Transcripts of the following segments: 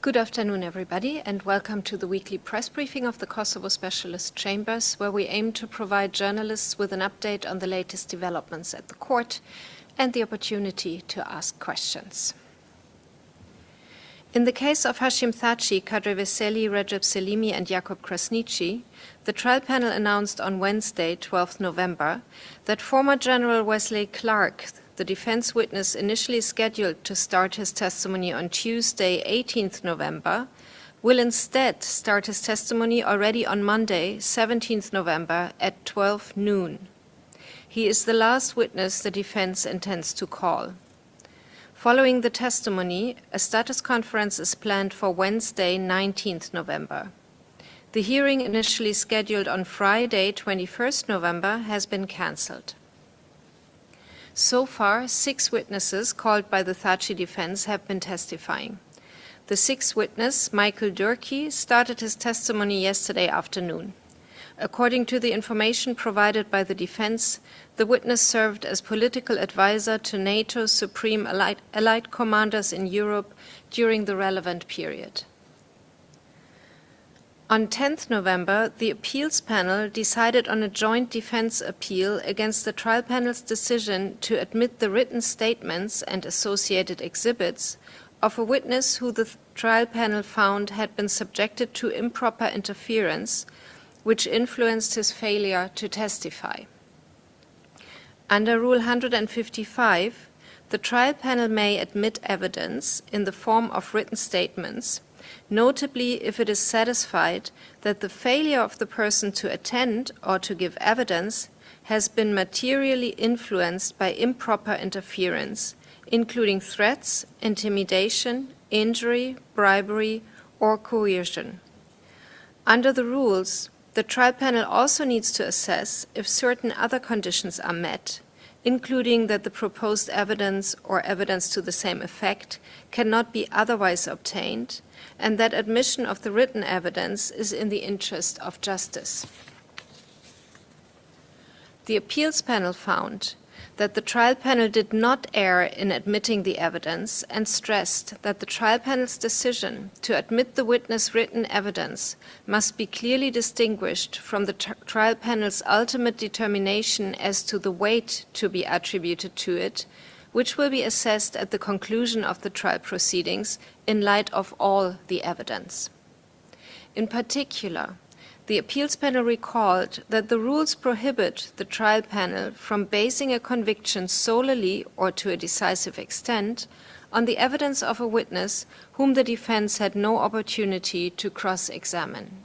Good afternoon, everybody, and welcome to the weekly press briefing of the Kosovo Specialist Chambers, where we aim to provide journalists with an update on the latest developments at the court and the opportunity to ask questions. In the case of Hashim Thaçi, Kadri Veseli, Recep Selimi, and Jakub Krasniqi, the trial panel announced on Wednesday, 12 November, that former General Wesley Clark, the defense witness initially scheduled to start his testimony on Tuesday, 18th November, will instead start his testimony already on Monday, 17th November at 12 noon. He is the last witness the defense intends to call. Following the testimony, a status conference is planned for Wednesday, 19th November. The hearing initially scheduled on Friday, 21st November, has been cancelled. So far, 6 witnesses called by the Thaçi defense have been testifying. The 6th witness, Michael Durkee, started his testimony yesterday afternoon. According to the information provided by the defense, the witness served as political advisor to NATO's supreme allied commanders in Europe during the relevant period. On 10th November, the appeals panel decided on a joint defense appeal against the trial panel's decision to admit the written statements and associated exhibits of a witness who the trial panel found had been subjected to improper interference, which influenced his failure to testify. Under Rule 155, the trial panel may admit evidence in the form of written statements, notably if it is satisfied that the failure of the person to attend or to give evidence has been materially influenced by improper interference, including threats, intimidation, injury, bribery, or coercion. Under the rules, the trial panel also needs to assess if certain other conditions are met, including that the proposed evidence or evidence to the same effect cannot be otherwise obtained, and that admission of the written evidence is in the interest of justice. The appeals panel found that the trial panel did not err in admitting the evidence and stressed that the trial panel's decision to admit the witness' written evidence must be clearly distinguished from the trial panel's ultimate determination as to the weight to be attributed to it, which will be assessed at the conclusion of the trial proceedings in light of all the evidence. In particular, the appeals panel recalled that the rules prohibit the trial panel from basing a conviction solely or to a decisive extent on the evidence of a witness whom the defense had no opportunity to cross-examine.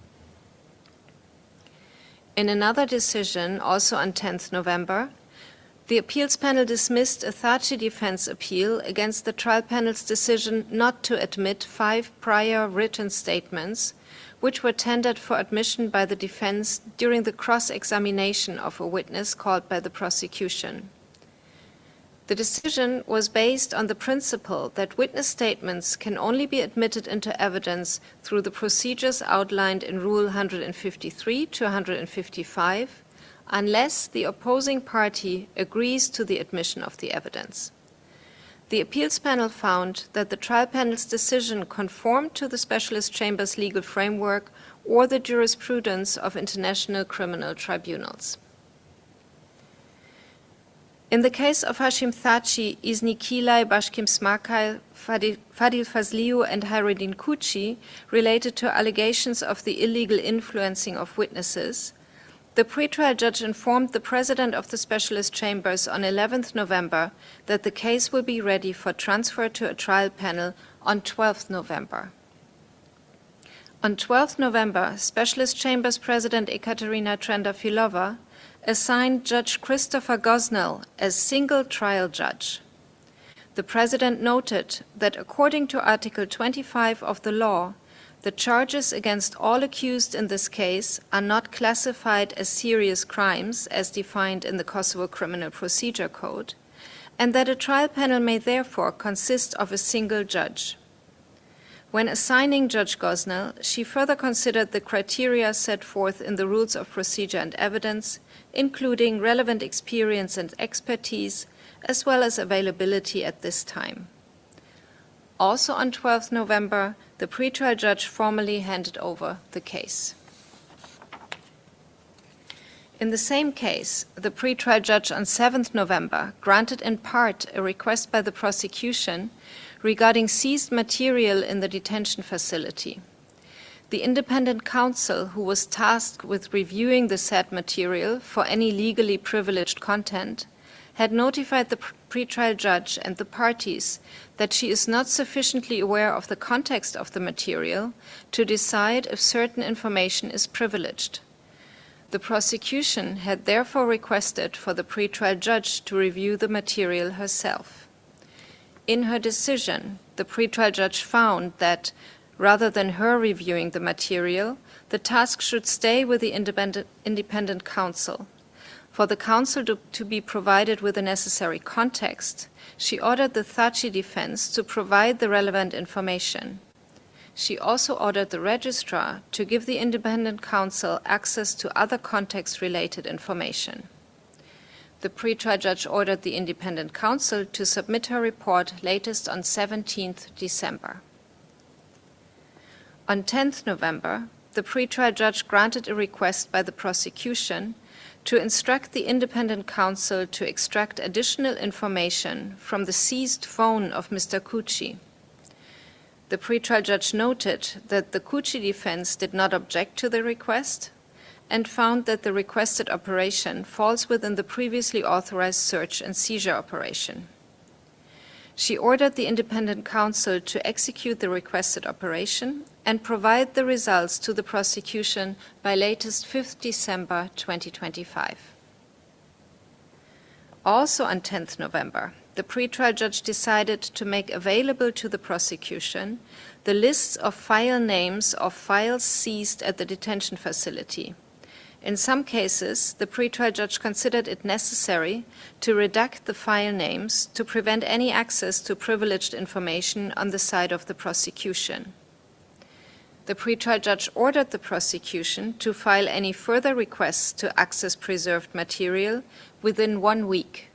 In another decision, also on 10th November, the appeals panel dismissed a Thaçi defense appeal against the trial panel's decision not to admit 5 prior written statements which were tendered for admission by the defense during the cross-examination of a witness called by the prosecution. The decision was based on the principle that witness statements can only be admitted into evidence through the procedures outlined in Rule 153 to 155, unless the opposing party agrees to the admission of the evidence. The appeals panel found that the trial panel's decision conformed to the Specialist Chamber's legal framework or the jurisprudence of international criminal tribunals. In the case of Hashim Thaçi, Izni Kilay, Bashkim Smakay, Fadil Fazliu, and Hayreddin Kuchi related to allegations of the illegal influencing of witnesses, the pretrial judge informed the president of the Specialist Chambers on 11th November that the case will be ready for transfer to a trial panel on 12th November. On 12th November, Specialist Chambers President Ekaterina Trendafilova assigned Judge Christopher Gosnell as single trial judge. The president noted that according to Article 25 of the law, the charges against all accused in this case are not classified as serious crimes as defined in the Kosovo Criminal Procedure Code, and that a trial panel may therefore consist of a single judge. When assigning Judge Gosnell, she further considered the criteria set forth in the Rules of Procedure and Evidence, including relevant experience and expertise, as well as availability at this time. Also on 12 November, the pretrial judge formally handed over the case. In the same case, the pretrial judge on 7 November granted in part a request by the prosecution regarding seized material in the detention facility. The independent counsel who was tasked with reviewing the said material for any legally privileged content had notified the pretrial judge and the parties that she is not sufficiently aware of the context of the material to decide if certain information is privileged. The prosecution had therefore requested for the pretrial judge to review the material herself. In her decision, the pretrial judge found that, rather than her reviewing the material, the task should stay with the independent counsel. For the counsel to be provided with the necessary context, she ordered the Thachi defense to provide the relevant information. She also ordered the registrar to give the independent counsel access to other context-related information. The pretrial judge ordered the independent counsel to submit her report latest on 17th December. On 10th November, the pretrial judge granted a request by the prosecution to instruct the independent counsel to extract additional information from the seized phone of Mr. Cucci. The pretrial judge noted that the Cucci defense did not object to the request and found that the requested operation falls within the previously authorized search and seizure operation. She ordered the independent counsel to execute the requested operation and provide the results to the prosecution by latest 5th December 2025. Also on 10th November, the pretrial judge decided to make available to the prosecution the lists of file names of files seized at the detention facility. In some cases, the pretrial judge considered it necessary to redact the file names to prevent any access to privileged information on the side of the prosecution. The pretrial judge ordered the prosecution to file any further requests to access preserved material within 1 week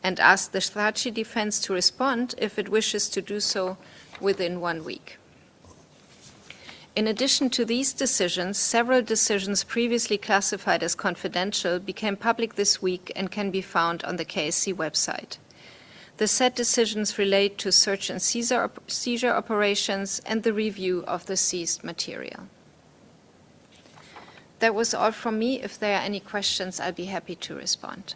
and asked the Thachi defense to respond if it wishes to do so within 1 week. In addition to these decisions, several decisions previously classified as confidential became public this week and can be found on the KSC website. The said decisions relate to search and seizure operations and the review of the seized material. That was all from me. If there are any questions, I'll be happy to respond.